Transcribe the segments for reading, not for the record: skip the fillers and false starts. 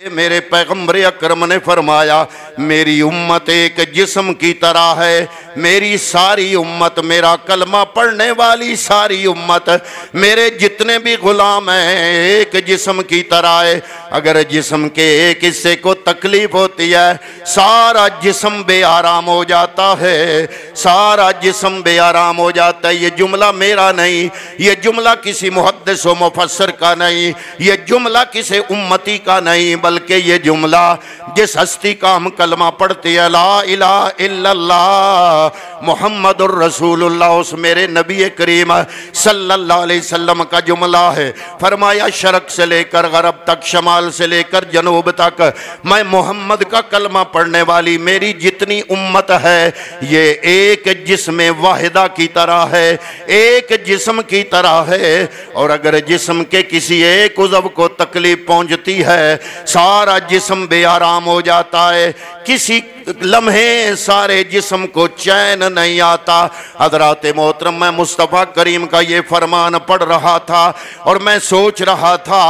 मेरे पैगम्बर अकरम ने फरमाया मेरी उम्मत एक जिस्म की तरह है। मेरी सारी उम्मत, मेरा कलमा पढ़ने वाली सारी उम्मत, मेरे जितने भी गुलाम हैं एक जिस्म की तरह है। अगर जिस्म के एक हिस्से को तकलीफ होती है सारा जिस्म बेआराम हो जाता है, सारा जिस्म बेआराम हो जाता है। ये जुमला मेरा नहीं, ये जुमला किसी मुहद्दिस व मुफस्सिर का नहीं, ये जुमला किसी उम्मती का नहीं, बल्कि ये जुमला जिस हस्ती का हम कलमा पढ़ते हैं ला इलाहा इल्लल्लाह मुहम्मदुर रसूलुल्लाह, उस मेरे नबी करीम सल्लल्लाहु अलैहि वसल्लम का जुमला है। फरमाया शर्क से लेकर गरब तक, शमाल से लेकर जनूब तक, मैं मोहम्मद का कलमा पढ़ने वाली मेरी जितनी उम्मत है ये एक जिस्म वाहिदा की तरह है, एक जिस्म की तरह है। और अगर जिस्म के किसी एक उज़व को तकलीफ पहुंचती है सारा जिस्म बेआराम हो जाता है, किसी लम्हे सारे जिस्म को चैन नहीं आता। हज़रात मोहतरम, मैं मुस्तफ़ा करीम का ये फरमान पढ़ रहा था और मैं सोच रहा था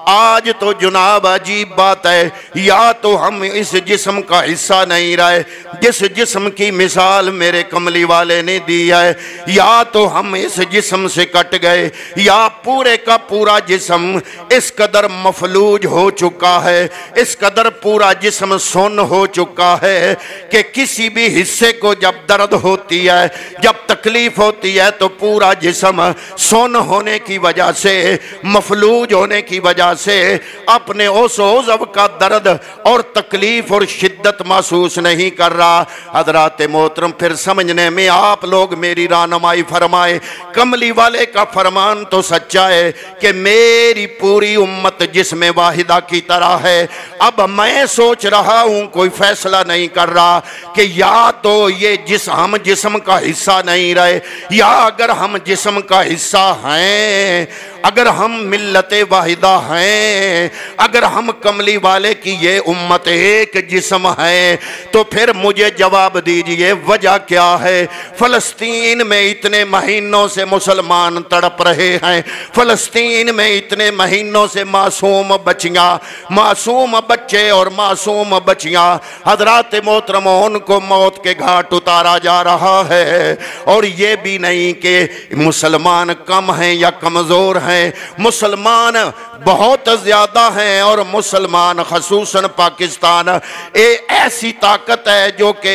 आज तो जनाब अजीब बात है, या तो हम इस जिस्म का हिस्सा नहीं रहे जिस जिस्म की मिसाल मेरे कमली वाले ने दी है, या तो हम इस जिस्म से कट गए, या पूरे का पूरा जिस्म इस कदर मफलूज हो चुका है, इस कदर पूरा जिस्म सुन्न हो चुका है कि किसी भी हिस्से को जब दर्द होती है, जब तकलीफ होती है तो पूरा जिस्म सुन्न होने की वजह से, मफलूज होने की वजह से अपने उस उज़व का दर्द और तकलीफ और शिद्दत महसूस नहीं कर रहा। हज़रात मोहतरम, फिर समझने में आप लोग मेरी रहनुमाई फरमाए। कमली वाले का फरमान तो सच्चा है कि मेरी पूरी उम्मत जिस्म वाहिदा की तरह है। अब मैं सोच रहा हूं, कोई फैसला नहीं कर रहा कि या तो ये हम जिस्म का हिस्सा नहीं रहे, या अगर हम जिस्म का हिस्सा हैं, अगर हम मिल्लत वाहिदा हैं, अगर हम कमली वाले की ये उम्मत एक जिस्म है, तो फिर मुझे जवाब दीजिए वजह क्या है। फ़लस्तीन में इतने महीनों से मुसलमान तड़प रहे हैं, फ़लस्तीन में इतने महीनों से मासूम बच्चियाँ, मासूम बच्चे और मासूम बच्चियाँ हज़रात मोहतरम उनको मौत के घाट उतारा जा रहा है। और ये भी नहीं कि मुसलमान कम हैं या कमज़ोर हैं, मुसलमान बहुत ज़्यादा हैं और मुसलमान ख़ुसूसन पाकिस्तान ऐसी ताकत है जो कि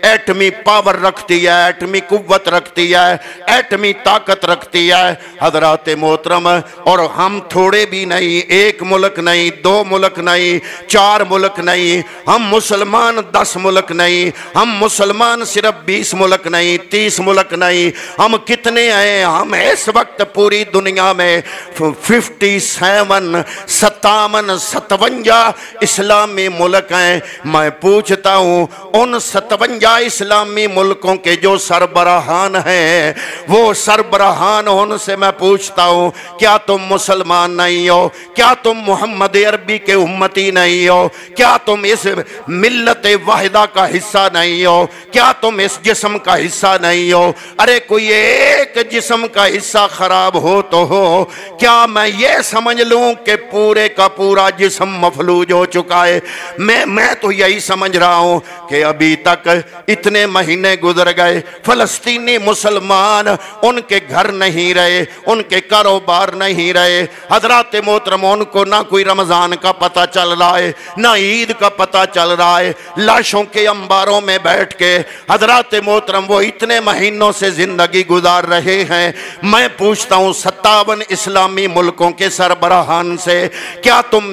एटमी पावर रखती है, एटमी कुव्वत रखती है, एटमी ताकत रखती है। हज़रात मोहतरम, और हम थोड़े भी नहीं, एक मुल्क नहीं, दो मुल्क नहीं, चार मुल्क नहीं, हम मुसलमान 10 मुल्क नहीं, हम मुसलमान सिर्फ 20 मुल्क नहीं, 30 मुल्क नहीं, हम कितने हैं? हम इस वक्त पूरी दुनिया में 57 57 इस्लामी मुल्क हैं। मैं पूछता हूँ उन 57 इस्लामी मुल्कों के जो सरबराहान हैं, वो सरबराहान उनसे मैं पूछता हूँ क्या तुम मुसलमान नहीं हो? क्या तुम मोहम्मद अरबी के उम्मती नहीं हो? क्या तुम इस मिल्लत वाहिदा का हिस्सा नहीं हो? क्या तुम इस जिस्म का हिस्सा नहीं हो? अरे कोई एक जिस्म का हिस्सा खराब हो तो हो, क्या मैं ये समझ लूं कि पूरे का पूरा जिस्म मफलूज हो चुका है? मैं तो यही समझ रहा हूं कि अभी तक इतने महीने गुजर गए, फलस्तीनी मुसलमान उनके घर नहीं रहे, उनके कारोबार नहीं रहे। हजरात मोहतरम, उनको ना कोई रमजान का पता चल रहा है, ना ईद का पता चल रहा है। लाशों के अंबारों में बैठ के हजरात मोहतरम वो इतने महीनों से जिंदगी गुजार रहे हैं। मैं पूछता हूँ 57 इस्लामी मुल्कों के सरबराहान से, क्या तुम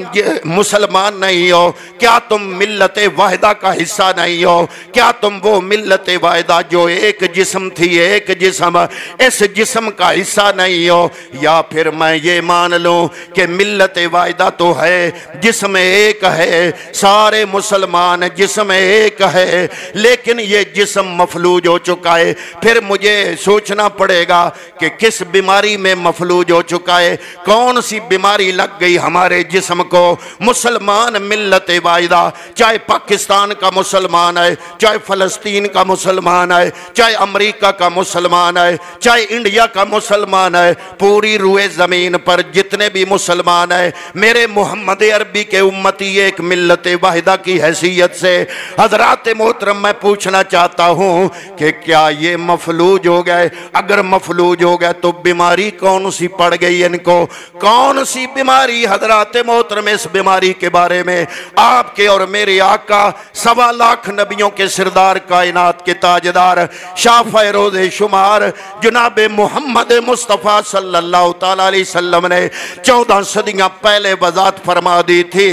मुसलमान नहीं हो? क्या तुम मिल्लत वाहिदा का हिस्सा नहीं हो? क्या तुम वो मिल्लत वाहिदा जो एक जिस्म थी, एक जिस्म, इस जिस्म का हिस्सा नहीं हो? या फिर मैं ये मान लूं कि मिल्लत वाहिदा तो है, जिस्म एक है, सारे मुसलमान जिस्म एक है, लेकिन ये जिस्म मफलूज हो चुका है। फिर मुझे सोचना पड़ेगा कि किस बीमारी में मफलूज हो चुका है। कौन सी बीमारी लग गई हमारे जिस्म को। मुसलमान मिल्लत वाहिदा, चाहे पाकिस्तान का मुसलमान है, चाहे फ़लस्तीन का मुसलमान है, चाहे अमेरिका का मुसलमान है, चाहे इंडिया का मुसलमान है, पूरी रूए ज़मीन पर जितने भी मुसलमान हैं, मेरे मोहम्मद अरबी के उम्मती एक मिल्लत वाहिदा की हैसियत से हज़रात मोहतरम मैं पूछना चाहता हूँ कि क्या ये मफलूज हो गए? अगर मफलूज हो गए तो बीमारी कौन सी पड़ गई इनको? कौन सी बीमारी? हज़रात मोहतरम इस बीमारी के बारे में आपके और मेरे आका 1.25 लाख नबियों के सिरदार कायनात के ताजदार शाफ़े रोज़े शुमार जनाब मोहम्मद मुस्तफ़ा सल्लल्लाहु तआला अलैहि वसल्लम ने 14 सदियां पहले वज़ात फरमा दी थी।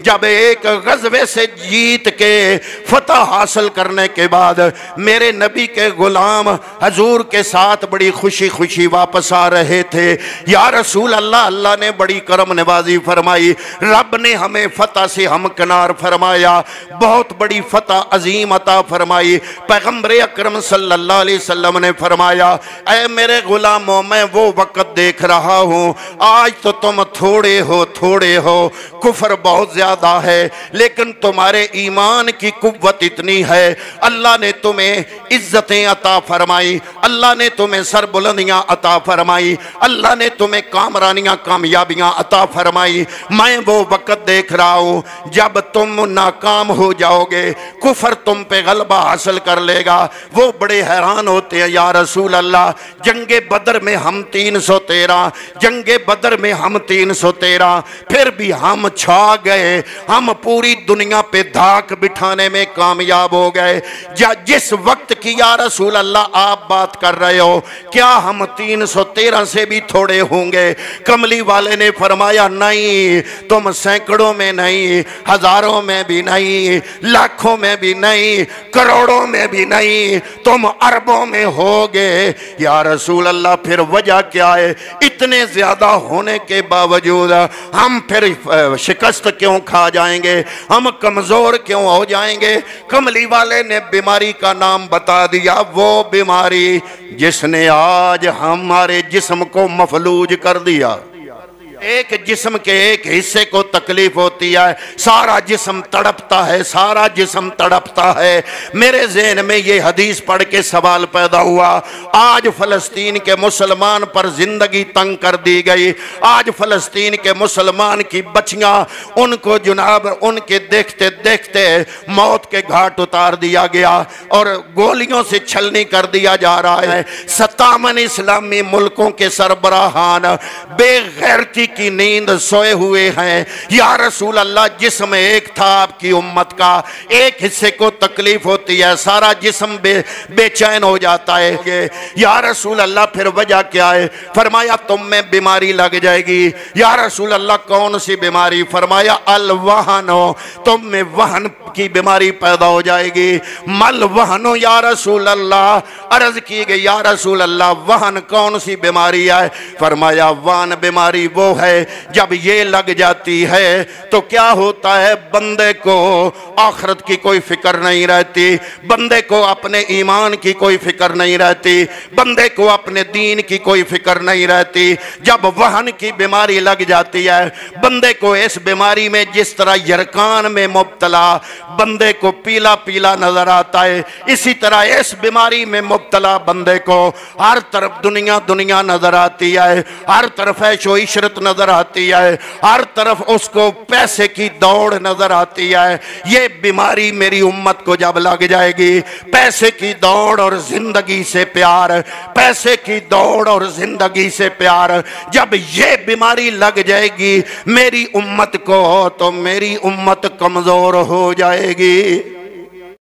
जब एक गज़वे से जीत के फतह हासिल करने के बाद मेरे नबी के गुलाम हजूर के साथ बड़ी खुशी खुशी वापस आ रहे थे। या रसूल अल्लाह, अल्लाह ने बड़ी करम नवाजी फरमाई, रब ने हमें फतह से हमकिनार फरमाया, बहुत बड़ी फतह अजीम अता फरमाई। पैगम्बर अकरम सल्लल्लाहु अलैहि वसल्लम ने फरमाया, ऐ मेरे गुलामों, मैं वो वक़्त देख रहा हूँ, आज तो तुम थोड़े हो, कुफर बहुत ज़्यादा है, लेकिन तुम्हारे ईमान की कुव्वत इतनी है, अल्लाह ने तुम्हें इज्जतें अता फरमाई, अल्लाह ने तुम्हें सरबुलंदियां अता फरमाई, अल्लाह ने तुम्हें कामरानियां कामयाबियां अता फरमाई। मैं वो वक़्त देख रहा हूँ जब तुम नाकाम हो जाओगे, कुफर तुम पे गलबा हासिल कर लेगा। वो बड़े हैरान होते हैं, या रसूल अल्लाह, जंगे बदर में हम 313, जंगे बदर में हम 313, फिर भी हम छा गए, हम पूरी दुनिया पे धाक बिठाने में कामयाब हो गए। जिस वक्त की या रसूल अल्लाह आप बात कर रहे हो, क्या हम 313 से भी थोड़े होंगे? कमली वाले ने फरमाया, नहीं, तुम सैकड़ों में नहीं, हजारों में भी नहीं, लाखों में भी नहीं, करोड़ों में भी नहीं, तुम अरबों में होगे। या रसूल अल्लाह, फिर वजह क्या है? इतने ज्यादा होने के बावजूद हम फिर शिकस्त क्यों खा जाएंगे? हम कमजोर क्यों हो जाएंगे? कमली वाले ने बीमारी का नाम बता दिया, वो बीमारी जिसने आज हमारे जिस्म को मफलूज कर दिया। एक जिस्म के एक हिस्से को तकलीफ होती है, सारा जिस्म तड़पता है, सारा जिस्म तड़पता है। मेरे ज़हन में ये हदीस पढ़ के सवाल पैदा हुआ, आज फ़लस्तीन के मुसलमान पर ज़िंदगी तंग कर दी गई, आज फ़लस्तीन के मुसलमान की बच्चियाँ, उनको जनाब उनके देखते देखते मौत के घाट उतार दिया गया और गोलियों से छलनी कर दिया जा रहा है। 57 इस्लामी मुल्कों के सरबराहान बेगैरती की नींद सोए हुए हैं। या रसूल अल्लाह, जिस्म एक था आपकी उम्मत का, एक हिस्से को तकलीफ होती है, सारा जिस्म बेचैन हो जाता है। या रसूल अल्लाह, फिर वजह क्या है? फरमाया, तुम में बीमारी लग जाएगी। या रसूल अल्लाह, कौन सी बीमारी? फरमाया, अल वहनो, तुम में वहन की बीमारी पैदा हो जाएगी। मल वहनो या रसूल अल्लाह, अर्ज की गई, या रसूल अल्लाह, वहन कौन सी बीमारी है? फरमाया, वहन बीमारी वो है जब ये लग जाती है तो क्या होता है, बंदे को आखिरत की कोई फिक्र नहीं रहती, बंदे को अपने ईमान की कोई फिक्र नहीं रहती, बंदे को अपने दीन की कोई फिक्र नहीं रहती। जब वहन की बीमारी लग जाती है, बंदे को इस बीमारी में जिस तरह यरकान में मुब्तला बंदे को पीला पीला नजर आता है, इसी तरह इस बीमारी में मुब्तला बंदे को हर तरफ दुनिया दुनिया नजर आती है, हर तरफ ऐशो इशरत नजर आती है, हर तरफ उसको पैसे की दौड़ नजर आती है। ये बीमारी मेरी उम्मत को जब लग जाएगी, पैसे की दौड़ और जिंदगी से प्यार, पैसे की दौड़ और जिंदगी से प्यार, जब ये बीमारी लग जाएगी मेरी उम्मत को, तो मेरी उम्मत कमजोर हो जाएगी।